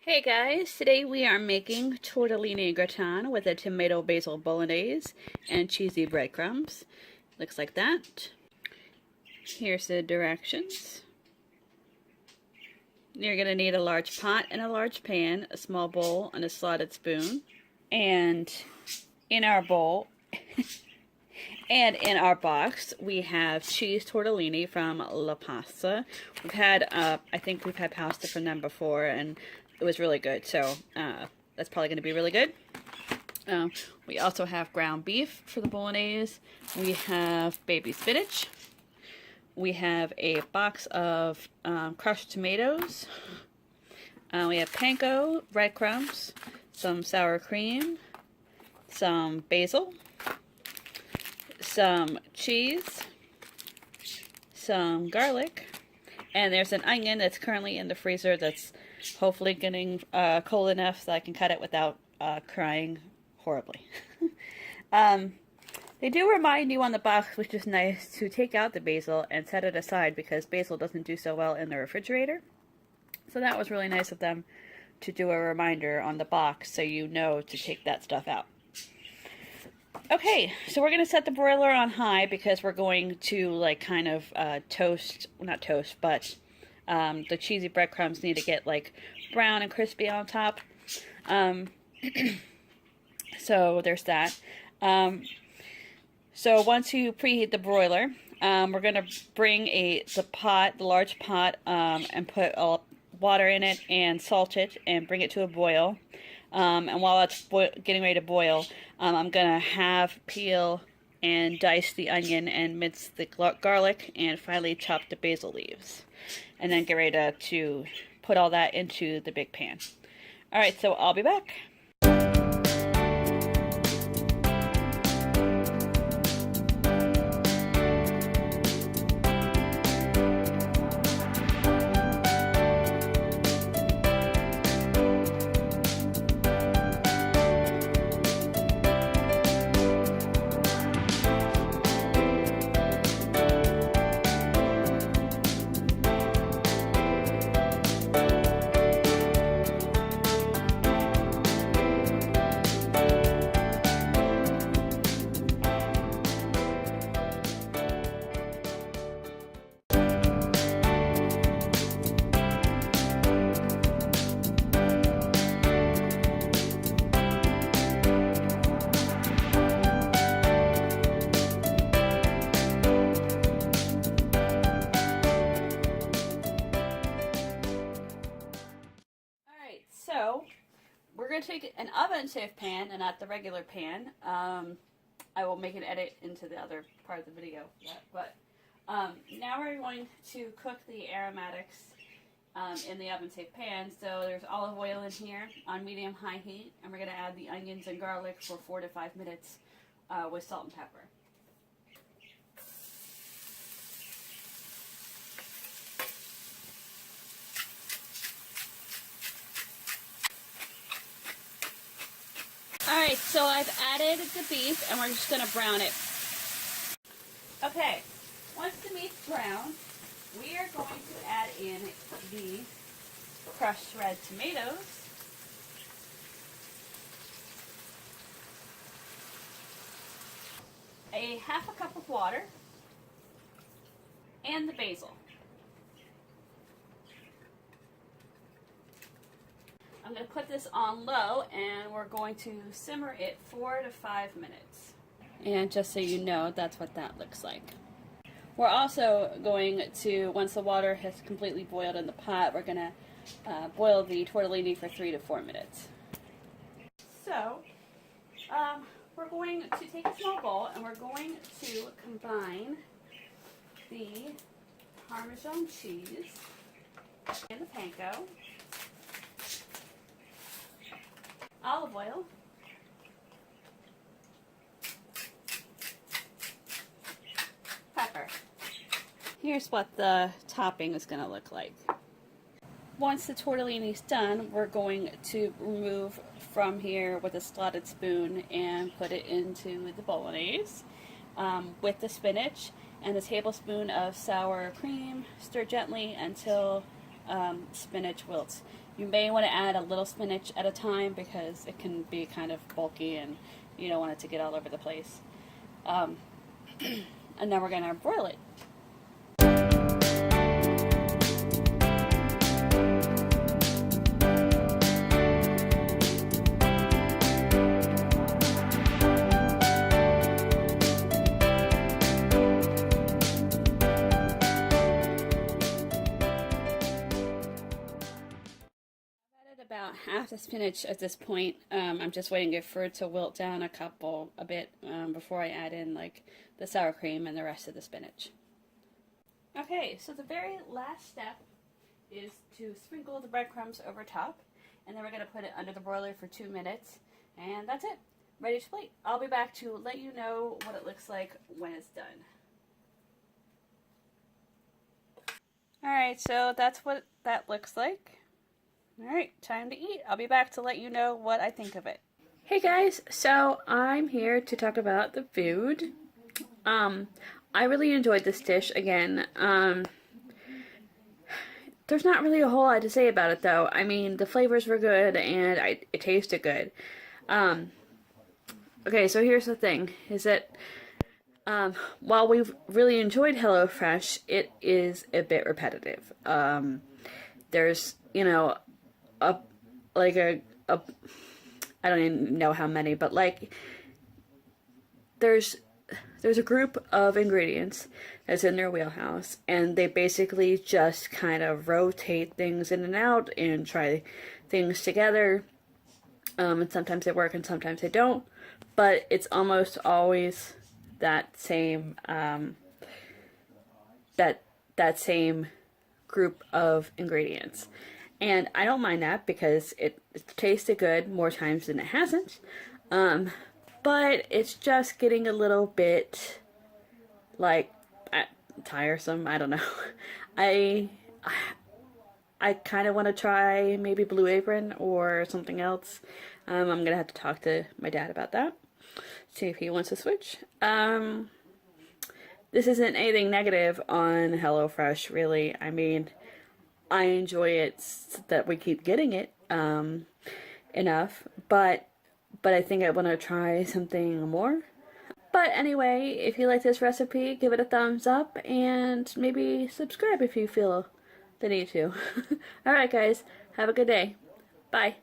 Hey guys, today we are making tortellini gratin with a tomato basil bolognese and cheesy breadcrumbs. Looks like that. Here's the directions. You're going to need a large pot and a large pan, a small bowl, and a slotted spoon. And in our bowl and in our box we have cheese tortellini from La Pasta. We've had, I think we've had pasta from them before, and it was really good, so that's probably going to be really good. We also have ground beef for the bolognese. We have baby spinach. We have a box of crushed tomatoes. We have panko, breadcrumbs, some sour cream, some basil, some cheese, some garlic, and there's an onion that's currently in the freezer that's hopefully getting cold enough so I can cut it without crying horribly. They do remind you on the box, which is nice, to take out the basil and set it aside because basil doesn't do so well in the refrigerator. So that was really nice of them to do a reminder on the box so you know to take that stuff out. Okay, so we're going to set the broiler on high because we're going to like kind of toast, not toast, but the cheesy breadcrumbs need to get like brown and crispy on top. So there's that. So once you preheat the broiler, we're going to bring the large pot, and put water in it and salt it and bring it to a boil. And while it's getting ready to boil, I'm going to peel and dice the onion and mince the garlic and finally chop the basil leaves. And then get ready to put all that into the big pan. Alright, so I'll be back. So, we're going to take an oven-safe pan and not the regular pan. I will make an edit into the other part of the video. But now we're going to cook the aromatics in the oven-safe pan. So there's olive oil in here on medium-high heat. And we're going to add the onions and garlic for 4 to 5 minutes with salt and pepper. Alright, so I've added the beef and we're just going to brown it. Okay, once the meat's brown, we are going to add in the crushed red tomatoes, a half a cup of water, and the basil. I'm going to put this on low and we're going to simmer it 4 to 5 minutes. And just so you know, that's what that looks like. We're also going to, once the water has completely boiled in the pot, we're going to boil the tortellini for 3 to 4 minutes. So, we're going to take a small bowl and we're going to combine the Parmesan cheese and the panko, olive oil, pepper. Here's what the topping is going to look like. Once the tortellini is done, we're going to remove from here with a slotted spoon and put it into the bolognese with the spinach and a tablespoon of sour cream. Stir gently until spinach wilts. You may want to add a little spinach at a time because it can be kind of bulky and you don't want it to get all over the place. And then we're going to broil it. About half the spinach at this point. I'm just waiting for it to wilt down a bit before I add in like the sour cream and the rest of the spinach. Okay, so the very last step is to sprinkle the breadcrumbs over top, and then we're going to put it under the broiler for 2 minutes, and that's it. Ready to plate. I'll be back to let you know what it looks like when it's done. Alright, so that's what that looks like. Alright, time to eat. I'll be back to let you know what I think of it. Hey guys, so I'm here to talk about the food. I really enjoyed this dish again. There's not really a whole lot to say about it though. I mean, the flavors were good and it tasted good. Okay, so here's the thing, is that while we've really enjoyed Hellofresh, it is a bit repetitive. There's, you know, I don't even know how many, but like there's a group of ingredients that's in their wheelhouse, and they basically just kind of rotate things in and out and try things together. And sometimes they work and sometimes they don't, but it's almost always that same that same group of ingredients. And I don't mind that because it tasted good more times than it hasn't. But it's just getting a little bit, like, tiresome. I don't know. I kind of want to try maybe Blue Apron or something else. I'm going to have to talk to my dad about that. See if he wants to switch. This isn't anything negative on HelloFresh, really. I mean, I enjoy it that we keep getting it enough, but I think I want to try something more. But anyway, if you like this recipe, give it a thumbs up and maybe subscribe if you feel the need to. Alright guys, have a good day. Bye.